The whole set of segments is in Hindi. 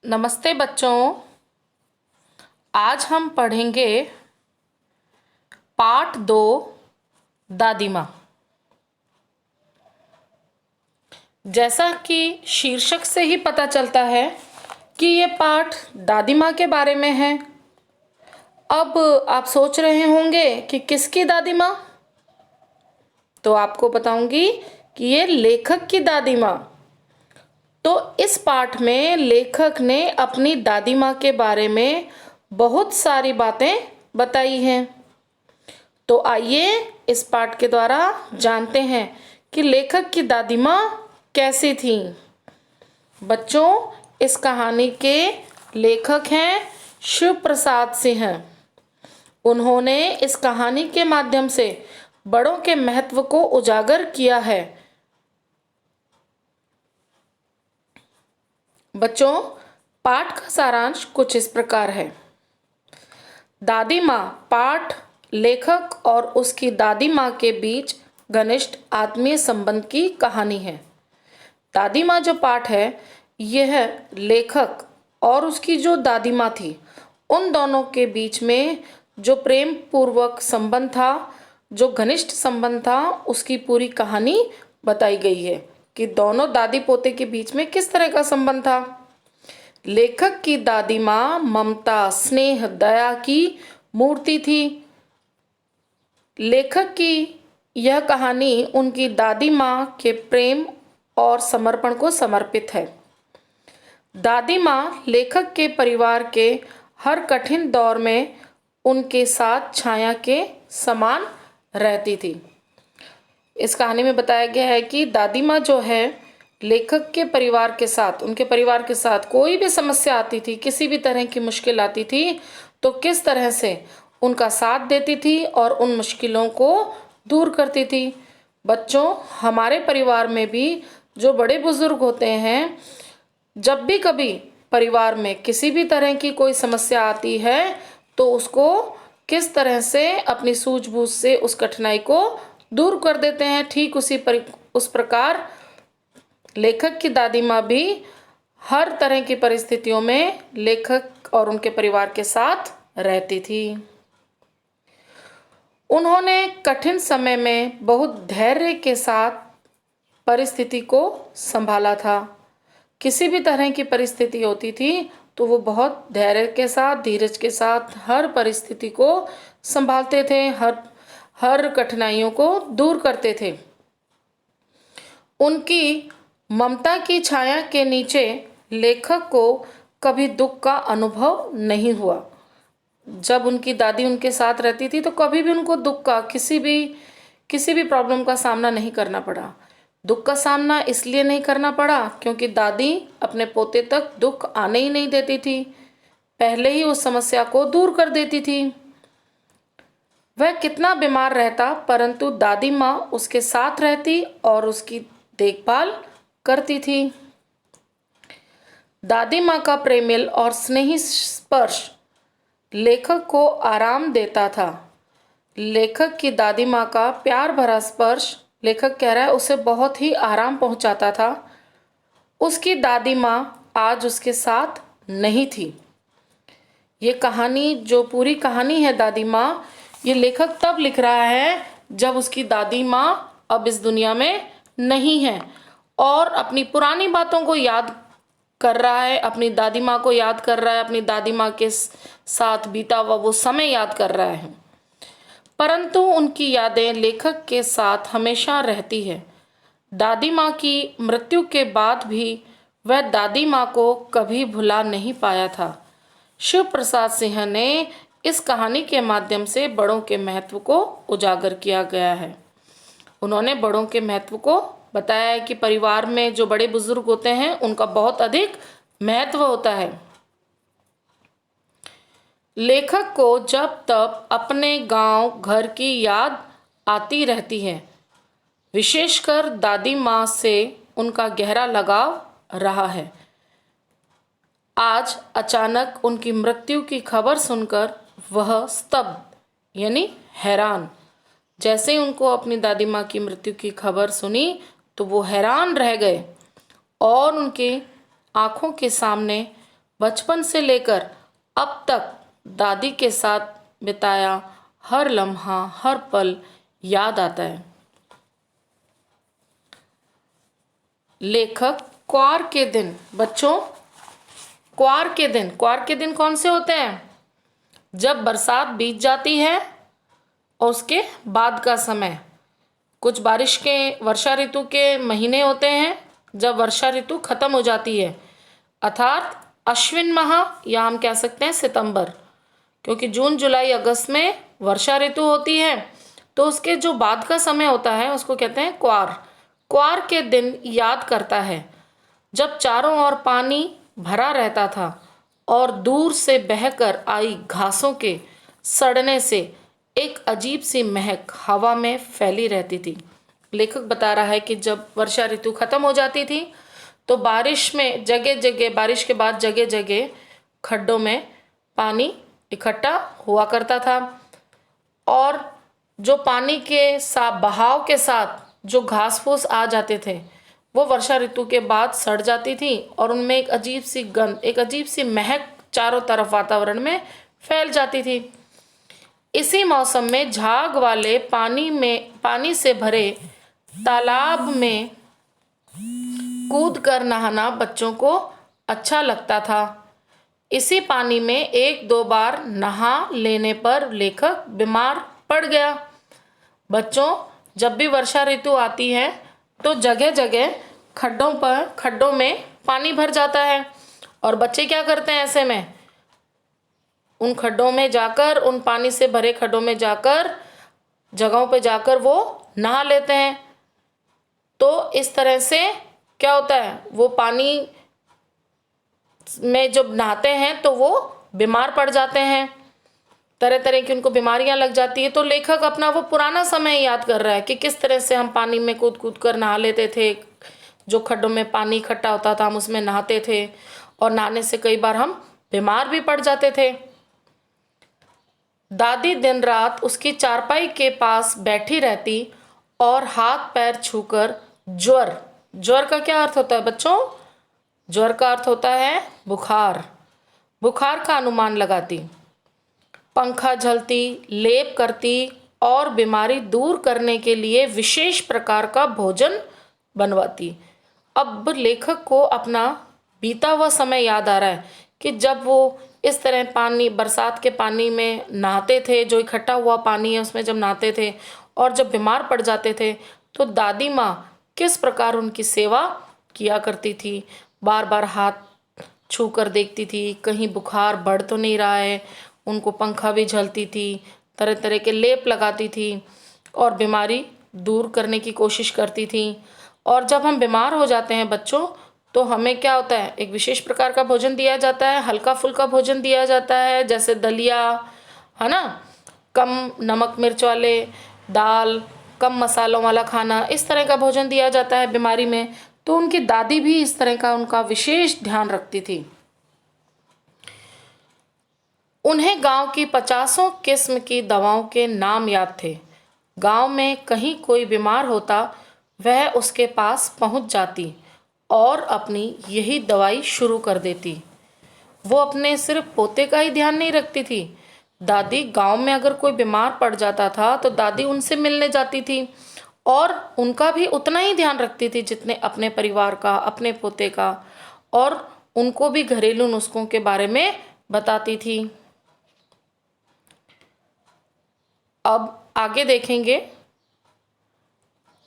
नमस्ते बच्चों। आज हम पढ़ेंगे पाठ 2 दादी माँ। जैसा कि शीर्षक से ही पता चलता है कि ये पाठ दादी माँ के बारे में है। अब आप सोच रहे होंगे कि किसकी दादी माँ? तो आपको बताऊंगी कि ये लेखक की दादी माँ। तो इस पाठ में लेखक ने अपनी दादी माँ के बारे में बहुत सारी बातें बताई हैं। तो आइए इस पाठ के द्वारा जानते हैं कि लेखक की दादी माँ कैसी थी। बच्चों, इस कहानी के लेखक हैं शिव प्रसाद सिंह। उन्होंने इस कहानी के माध्यम से बड़ों के महत्व को उजागर किया है। बच्चों, पाठ का सारांश कुछ इस प्रकार है। दादी माँ पाठ लेखक और उसकी दादी माँ के बीच घनिष्ठ आत्मीय संबंध की कहानी है। दादी माँ जो पाठ है, यह लेखक और उसकी जो दादी माँ थी, उन दोनों के बीच में जो प्रेम पूर्वक संबंध था, जो घनिष्ठ संबंध था, उसकी पूरी कहानी बताई गई है कि दोनों दादी पोते के बीच में किस तरह का संबंध था। लेखक की दादी माँ ममता, स्नेह, दया की मूर्ति थी। लेखक की यह कहानी उनकी दादी माँ के प्रेम और समर्पण को समर्पित है। दादी माँ लेखक के परिवार के हर कठिन दौर में उनके साथ छाया के समान रहती थी। इस कहानी में बताया गया है कि दादी माँ जो है, लेखक के परिवार के साथ, उनके परिवार के साथ कोई भी समस्या आती थी, किसी भी तरह की मुश्किल आती थी, तो किस तरह से उनका साथ देती थी और उन मुश्किलों को दूर करती थी। बच्चों, हमारे परिवार में भी जो बड़े बुजुर्ग होते हैं, जब भी कभी परिवार में किसी भी तरह की कोई समस्या आती है, तो उसको किस तरह से अपनी सूझबूझ से उस कठिनाई को दूर कर देते हैं। ठीक उस प्रकार लेखक की दादी माँ भी हर तरह की परिस्थितियों में लेखक और उनके परिवार के साथ रहती थी। उन्होंने कठिन समय में बहुत धैर्य के साथ परिस्थिति को संभाला था। किसी भी तरह की परिस्थिति होती थी तो वो बहुत धैर्य के साथ, धीरज के साथ हर परिस्थिति को संभालते थे, हर कठिनाइयों को दूर करते थे। उनकी ममता की छाया के नीचे लेखक को कभी दुख का अनुभव नहीं हुआ। जब उनकी दादी उनके साथ रहती थी तो कभी भी उनको दुख का, किसी भी प्रॉब्लम का सामना नहीं करना पड़ा। दुख का सामना इसलिए नहीं करना पड़ा क्योंकि दादी अपने पोते तक दुख आने ही नहीं देती थी, पहले ही उस समस्या को दूर कर देती थी। वह कितना बीमार रहता, परंतु दादी माँ उसके साथ रहती और उसकी देखभाल करती थी। दादी माँ का प्रेमिल और स्नेही स्पर्श लेखक को आराम देता था। लेखक की दादी माँ का प्यार भरा स्पर्श, लेखक कह रहा है, उसे बहुत ही आराम पहुंचाता था। उसकी दादी माँ आज उसके साथ नहीं थी। ये कहानी, जो पूरी कहानी है दादी माँ, ये लेखक तब लिख रहा है जब उसकी दादी माँ अब इस दुनिया में नहीं है और अपनी पुरानी बातों को याद कर रहा है, अपनी दादी माँ को याद कर रहा है, अपनी दादी माँ के साथ बीता हुआ वो समय याद कर रहा है। परंतु उनकी यादें लेखक के साथ हमेशा रहती है। दादी माँ की मृत्यु के बाद भी वह दादी माँ को कभी भुला नहीं पाया था। शिव प्रसाद सिंह ने इस कहानी के माध्यम से बड़ों के महत्व को उजागर किया गया है। उन्होंने बड़ों के महत्व को बताया है कि परिवार में जो बड़े बुजुर्ग होते हैं उनका बहुत अधिक महत्व होता है। लेखक को जब तक अपने गांव घर की याद आती रहती है, विशेषकर दादी माँ से उनका गहरा लगाव रहा है। आज अचानक उनकी मृत्यु की खबर सुनकर वह स्तब्ध यानी हैरान, जैसे ही उनको अपनी दादी माँ की मृत्यु की खबर सुनी तो वो हैरान रह गए और उनके आँखों के सामने बचपन से लेकर अब तक दादी के साथ बिताया हर लम्हा, हर पल याद आता है। लेखक क्वार के दिन, बच्चों क्वार के दिन कौन से होते हैं? जब बरसात बीत जाती है और उसके बाद का समय। कुछ बारिश के वर्षा ऋतु के महीने होते हैं जब वर्षा ऋतु खत्म हो जाती है, अर्थात अश्विन माह, या हम कह सकते हैं सितंबर, क्योंकि जून जुलाई अगस्त में वर्षा ऋतु होती है, तो उसके जो बाद का समय होता है उसको कहते हैं क्वार। क्वार के दिन याद करता है जब चारों ओर पानी भरा रहता था और दूर से बहकर आई घासों के सड़ने से एक अजीब सी महक हवा में फैली रहती थी। लेखक बता रहा है कि जब वर्षा ऋतु खत्म हो जाती थी तो बारिश में जगह जगह, बारिश के बाद जगह जगह खड्डों में पानी इकट्ठा हुआ करता था, और जो पानी के साथ बहाव के साथ जो घास फूस आ जाते थे वो वर्षा ऋतु के बाद सड़ जाती थी और उनमें एक अजीब सी गंध, एक अजीब सी महक चारों तरफ वातावरण में फैल जाती थी। इसी मौसम में झाग वाले पानी से भरे तालाब में कूद कर नहाना बच्चों को अच्छा लगता था। इसी पानी में एक दो बार नहा लेने पर लेखक बीमार पड़ गया। बच्चों, जब भी वर्षा ऋतु आती है तो जगह जगह खड्डों में पानी भर जाता है, और बच्चे क्या करते हैं ऐसे में? उन खड्डों में जाकर, उन पानी से भरे खड्डों में जाकर, जगहों पे जाकर वो नहा लेते हैं। तो इस तरह से क्या होता है, वो पानी में जब नहाते हैं तो वो बीमार पड़ जाते हैं, तरह तरह की उनको बीमारियां लग जाती है। तो लेखक अपना वो पुराना समय याद कर रहा है कि किस तरह से हम पानी में कूद कूद कर नहा लेते थे, जो खड्डों में पानी इकट्ठा होता था हम उसमें नहाते थे, और नहाने से कई बार हम बीमार भी पड़ जाते थे। दादी दिन रात उसकी चारपाई के पास बैठी रहती और हाथ पैर छूकर ज्वर का क्या अर्थ होता है बच्चों? ज्वर का अर्थ होता है बुखार का अनुमान लगाती, पंखा झलती, लेप करती और बीमारी दूर करने के लिए विशेष प्रकार का भोजन बनवाती। अब लेखक को अपना बीता हुआ समय याद आ रहा है कि जब वो इस तरह पानी, बरसात के पानी में नहाते थे, जो इकट्ठा हुआ पानी है उसमें जब नहाते थे, और जब बीमार पड़ जाते थे तो दादी माँ किस प्रकार उनकी सेवा किया करती थी। बार बार हाथ छू कर देखती थी कहीं बुखार बढ़ तो नहीं रहा है, उनको पंखा भी झलती थी, तरह तरह के लेप लगाती थी और बीमारी दूर करने की कोशिश करती थी। और जब हम बीमार हो जाते हैं बच्चों, तो हमें क्या होता है, एक विशेष प्रकार का भोजन दिया जाता है, हल्का फुल्का भोजन दिया जाता है, जैसे दलिया, है ना, कम नमक मिर्च वाले दाल, कम मसालों वाला खाना, इस तरह का भोजन दिया जाता है बीमारी में। तो उनकी दादी भी इस तरह का उनका विशेष ध्यान रखती थी। उन्हें गांव की 50 किस्म की दवाओं के नाम याद थे। गांव में कहीं कोई बीमार होता, वह उसके पास पहुंच जाती और अपनी यही दवाई शुरू कर देती। वो अपने सिर्फ पोते का ही ध्यान नहीं रखती थी। दादी गांव में अगर कोई बीमार पड़ जाता था तो दादी उनसे मिलने जाती थी और उनका भी उतना ही ध्यान रखती थी जितने अपने परिवार का, अपने पोते का, और उनको भी घरेलू नुस्खों के बारे में बताती थी। अब आगे देखेंगे।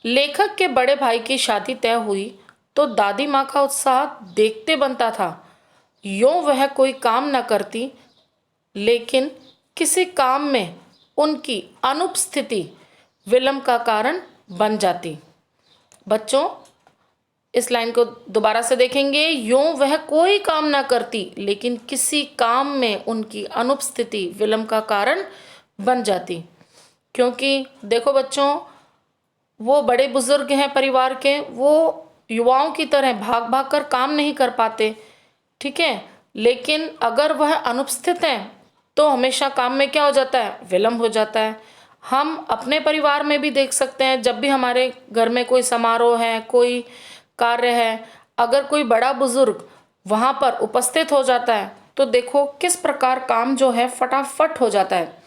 लेखक के बड़े भाई की शादी तय हुई तो दादी माँ का उत्साह देखते बनता था। यूं वह कोई काम न करती, लेकिन किसी काम में उनकी अनुपस्थिति विलंब का कारण बन जाती। बच्चों, इस लाइन को दोबारा से देखेंगे। यूं वह कोई काम न करती, लेकिन किसी काम में उनकी अनुपस्थिति विलंब का कारण बन जाती। क्योंकि देखो बच्चों, वो बड़े बुजुर्ग हैं परिवार के, वो युवाओं की तरह भाग भाग कर काम नहीं कर पाते, ठीक है, लेकिन अगर वह अनुपस्थित हैं तो हमेशा काम में क्या हो जाता है, विलंब हो जाता है। हम अपने परिवार में भी देख सकते हैं, जब भी हमारे घर में कोई समारोह है, कोई कार्य है, अगर कोई बड़ा बुजुर्ग वहाँ पर उपस्थित हो जाता है तो देखो किस प्रकार काम जो है फटाफट हो जाता है,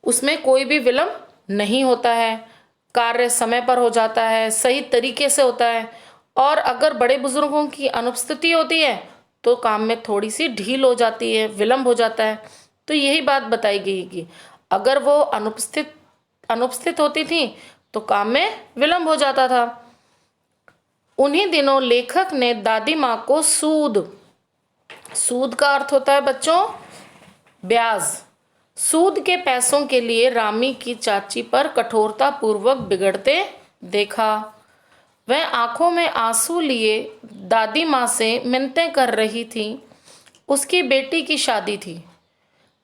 उसमें कोई भी विलंब नहीं होता है, कार्य समय पर हो जाता है, सही तरीके से होता है। और अगर बड़े बुजुर्गों की अनुपस्थिति होती है तो काम में थोड़ी सी ढील हो जाती है, विलंब हो जाता है। तो यही बात बताई गई कि अगर वो अनुपस्थित होती थी तो काम में विलंब हो जाता था। उन्हीं दिनों लेखक ने दादी माँ को सूद का अर्थ होता है बच्चों ब्याज, सूद के पैसों के लिए रामी की चाची पर कठोरता पूर्वक बिगड़ते देखा। वह आंखों में आंसू लिए दादी माँ से मिन्नतें कर रही थी। उसकी बेटी की शादी थी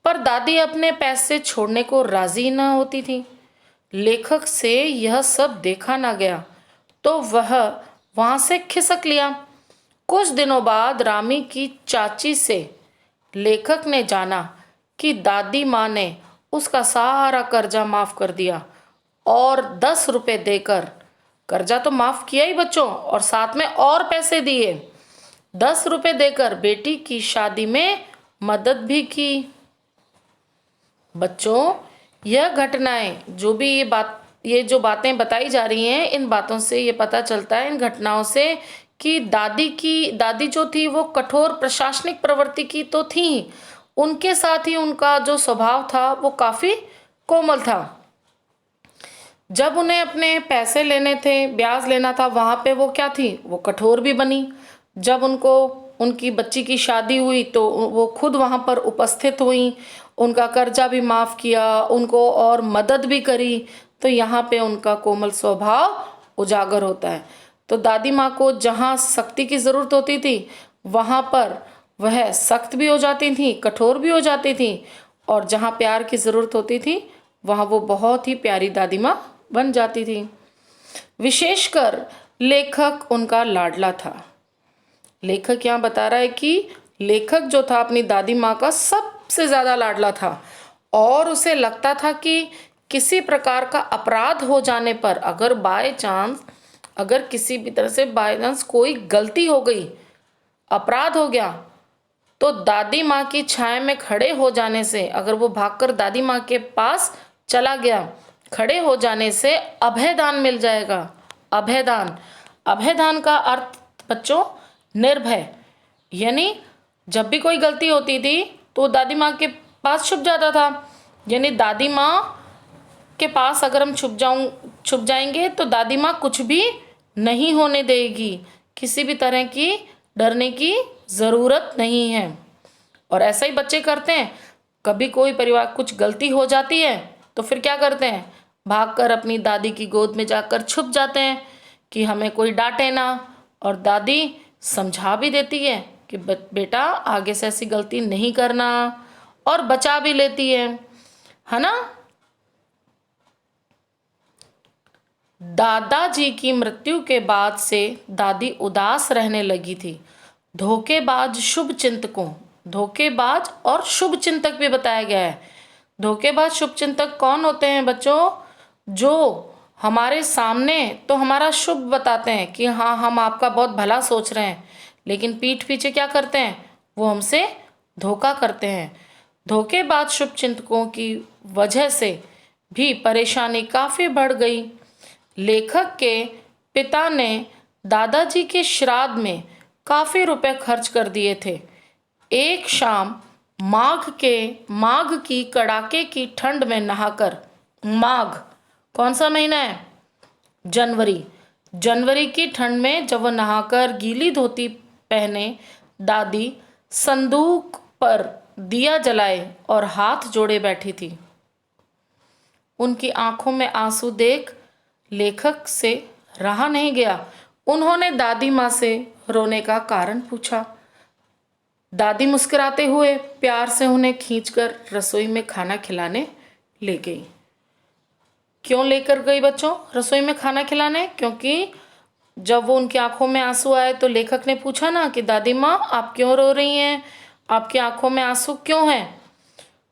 पर दादी अपने पैसे छोड़ने को राजी न होती थी। लेखक से यह सब देखा न गया तो वह वहां से खिसक लिया। कुछ दिनों बाद रामी की चाची से लेखक ने जाना कि दादी माँ ने उसका सारा कर्जा माफ कर दिया और 10 रुपए देकर, कर्जा तो माफ किया ही बच्चों और साथ में और पैसे दिए, 10 रुपए देकर बेटी की शादी में मदद भी की। बच्चों यह घटनाएं ये जो बातें बताई जा रही हैं, इन बातों से ये पता चलता है, इन घटनाओं से, कि दादी जो थी वो कठोर प्रशासनिक प्रवृत्ति की तो थी, उनके साथ ही उनका जो स्वभाव था वो काफी कोमल था। जब उन्हें अपने पैसे लेने थे, ब्याज लेना था, वहां पे वो क्या थी, वो कठोर भी बनी। जब उनको उनकी बच्ची की शादी हुई तो वो खुद वहां पर उपस्थित हुई, उनका कर्जा भी माफ किया, उनको और मदद भी करी। तो यहाँ पे उनका कोमल स्वभाव उजागर होता है। तो दादी माँ को जहाँ सख्ती की जरूरत होती थी वहां पर वह सख्त भी हो जाती थी, कठोर भी हो जाती थी, और जहाँ प्यार की जरूरत होती थी वहां वो बहुत ही प्यारी दादी माँ बन जाती थी। विशेषकर लेखक उनका लाडला था। लेखक यहाँ बता रहा है कि लेखक जो था अपनी दादी माँ का सबसे ज्यादा लाडला था और उसे लगता था कि किसी प्रकार का अपराध हो जाने पर, अगर किसी भी तरह से बाय चांस कोई गलती हो गई, अपराध हो गया, तो दादी माँ की छाया में खड़े हो जाने से, अगर वो भागकर दादी माँ के पास चला गया, खड़े हो जाने से अभयदान मिल जाएगा। अभयदान का अर्थ बच्चों निर्भय, यानी जब भी कोई गलती होती थी तो दादी माँ के पास छुप जाता था। यानी दादी माँ के पास अगर हम छुप जाएंगे तो दादी माँ कुछ भी नहीं होने देगी, किसी भी तरह की डरने की जरूरत नहीं है। और ऐसा ही बच्चे करते हैं, कभी कोई परिवार कुछ गलती हो जाती है तो फिर क्या करते हैं, भागकर अपनी दादी की गोद में जाकर छुप जाते हैं कि हमें कोई डांटे ना। और दादी समझा भी देती है कि बेटा आगे से ऐसी गलती नहीं करना, और बचा भी लेती है ना। दादाजी की मृत्यु के बाद से दादी उदास रहने लगी थी। धोखेबाज और शुभ चिंतक भी बताया गया है। धोखेबाज शुभ चिंतक कौन होते हैं बच्चों, जो हमारे सामने तो हमारा शुभ बताते हैं कि हाँ हम आपका बहुत भला सोच रहे हैं, लेकिन पीठ पीछे क्या करते हैं, वो हमसे धोखा करते हैं। धोखेबाज शुभ चिंतकों की वजह से भी परेशानी काफी बढ़ गई। लेखक के पिता ने दादाजी के श्राद्ध में काफी रुपए खर्च कर दिए थे। एक शाम माघ की कड़ाके की ठंड में नहाकर, माघ कौन सा महीना है, जनवरी की ठंड में जब वह नहाकर गीली धोती पहने दादी संदूक पर दिया जलाए और हाथ जोड़े बैठी थी। उनकी आंखों में आंसू देख लेखक से रहा नहीं गया। उन्होंने दादी माँ से रोने का कारण पूछा। दादी मुस्कुराते हुए प्यार से उन्हें खींचकर रसोई में खाना खिलाने ले गई। क्यों लेकर गई बच्चों रसोई में खाना खिलाने? क्योंकि जब वो उनकी आंखों में आंसू आए तो लेखक ने पूछा ना कि दादी माँ आप क्यों रो रही हैं, आपकी आंखों में आंसू क्यों हैं?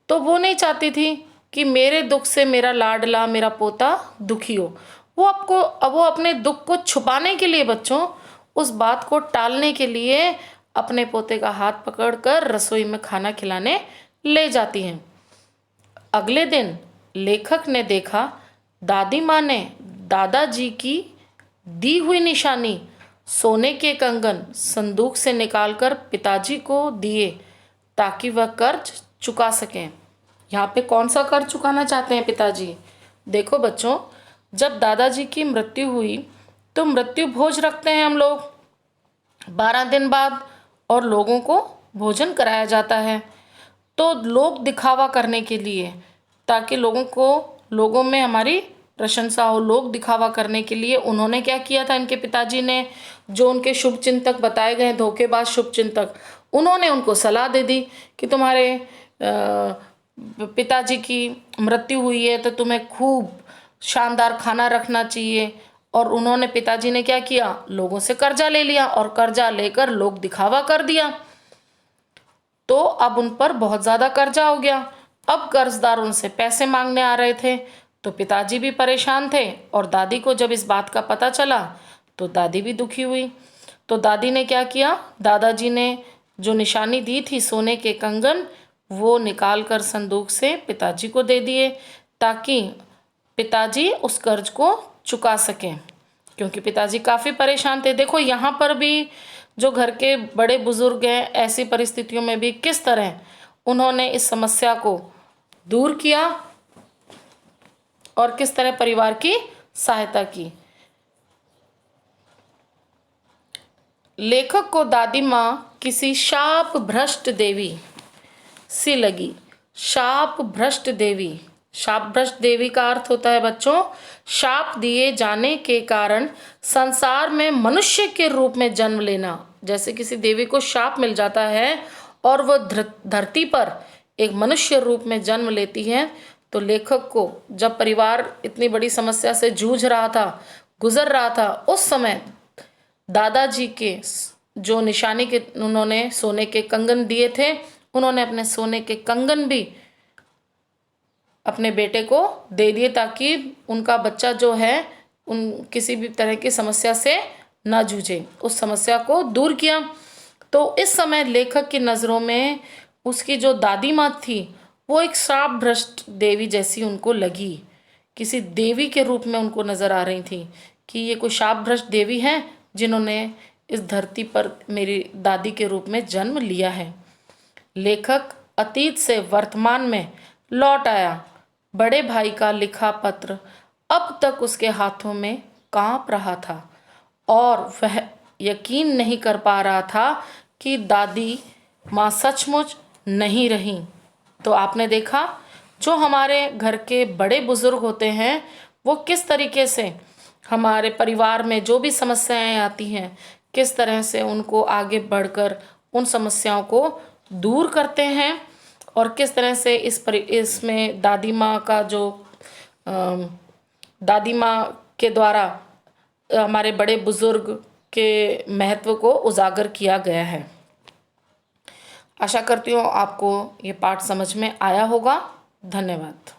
तो वो नहीं चाहती थी कि मेरे दुख से मेरा लाडला, मेरा पोता दुखी हो। वो अपने दुख को छुपाने के लिए बच्चों, उस बात को टालने के लिए अपने पोते का हाथ पकड़कर रसोई में खाना खिलाने ले जाती हैं। अगले दिन लेखक ने देखा दादी माँ ने दादाजी की दी हुई निशानी सोने के कंगन संदूक से निकालकर पिताजी को दिए ताकि वह कर्ज चुका सकें। यहाँ पे कौन सा कर्ज चुकाना चाहते हैं पिताजी? देखो बच्चों, जब दादाजी की मृत्यु हुई तो मृत्यु भोज रखते हैं हम लोग 12 दिन बाद, और लोगों को भोजन कराया जाता है। तो लोग दिखावा करने के लिए, ताकि लोगों में हमारी प्रशंसा हो, लोग दिखावा करने के लिए उन्होंने क्या किया था, इनके पिताजी ने, जो उनके शुभ चिंतक बताए गए धोखेबाज शुभ चिंतक, उन्होंने उनको सलाह दे दी कि तुम्हारे पिताजी की मृत्यु हुई है तो तुम्हें खूब शानदार खाना रखना चाहिए। और उन्होंने, पिताजी ने क्या किया, लोगों से कर्जा ले लिया और कर्जा लेकर लोग दिखावा कर दिया। तो अब उन पर बहुत ज़्यादा कर्जा हो गया। अब कर्जदार उनसे पैसे मांगने आ रहे थे, तो पिताजी भी परेशान थे। और दादी को जब इस बात का पता चला तो दादी भी दुखी हुई। तो दादी ने क्या किया, दादाजी ने जो निशानी दी थी सोने के कंगन, वो निकाल कर संदूक से पिताजी को दे दिए ताकि पिताजी उस कर्ज को चुका सकें, क्योंकि पिताजी काफ़ी परेशान थे। देखो यहाँ पर भी जो घर के बड़े बुजुर्ग हैं, ऐसी परिस्थितियों में भी किस तरह उन्होंने इस समस्या को दूर किया और किस तरह परिवार की सहायता की। लेखक को दादी माँ किसी शाप भ्रष्ट देवी सी लगी। शाप भ्रष्ट देवी, शाप भ्रष्ट देवी का अर्थ होता है बच्चों, शाप दिए जाने के कारण संसार में मनुष्य के रूप में जन्म लेना। जैसे किसी देवी को शाप मिल जाता है और वह धरती पर एक मनुष्य रूप में जन्म लेती है, तो लेखक को जब परिवार इतनी बड़ी समस्या से जूझ रहा था, गुजर रहा था, उस समय दादाजी के जो निशानी के उन्होंने सोने के कंगन दिए थे, उन्होंने अपने सोने के कंगन भी अपने बेटे को दे दिए ताकि उनका बच्चा जो है उन किसी भी तरह की समस्या से ना जूझे, उस समस्या को दूर किया। तो इस समय लेखक की नज़रों में उसकी जो दादी माँ थी वो एक श्राप भ्रष्ट देवी जैसी उनको लगी, किसी देवी के रूप में उनको नज़र आ रही थी कि ये कोई शाप भ्रष्ट देवी है जिन्होंने इस धरती पर मेरी दादी के रूप में जन्म लिया है। लेखक अतीत से वर्तमान में लौट आया। बड़े भाई का लिखा पत्र अब तक उसके हाथों में कांप रहा था और वह यकीन नहीं कर पा रहा था कि दादी माँ सचमुच नहीं रहीं। तो आपने देखा, जो हमारे घर के बड़े बुजुर्ग होते हैं वो किस तरीके से हमारे परिवार में जो भी समस्याएं आती हैं, किस तरह से उनको आगे बढ़कर उन समस्याओं को दूर करते हैं, और किस तरह से इसमें दादी माँ का जो दादी माँ के द्वारा हमारे बड़े बुजुर्ग के महत्व को उजागर किया गया है। आशा करती हूँ आपको ये पाठ समझ में आया होगा। धन्यवाद।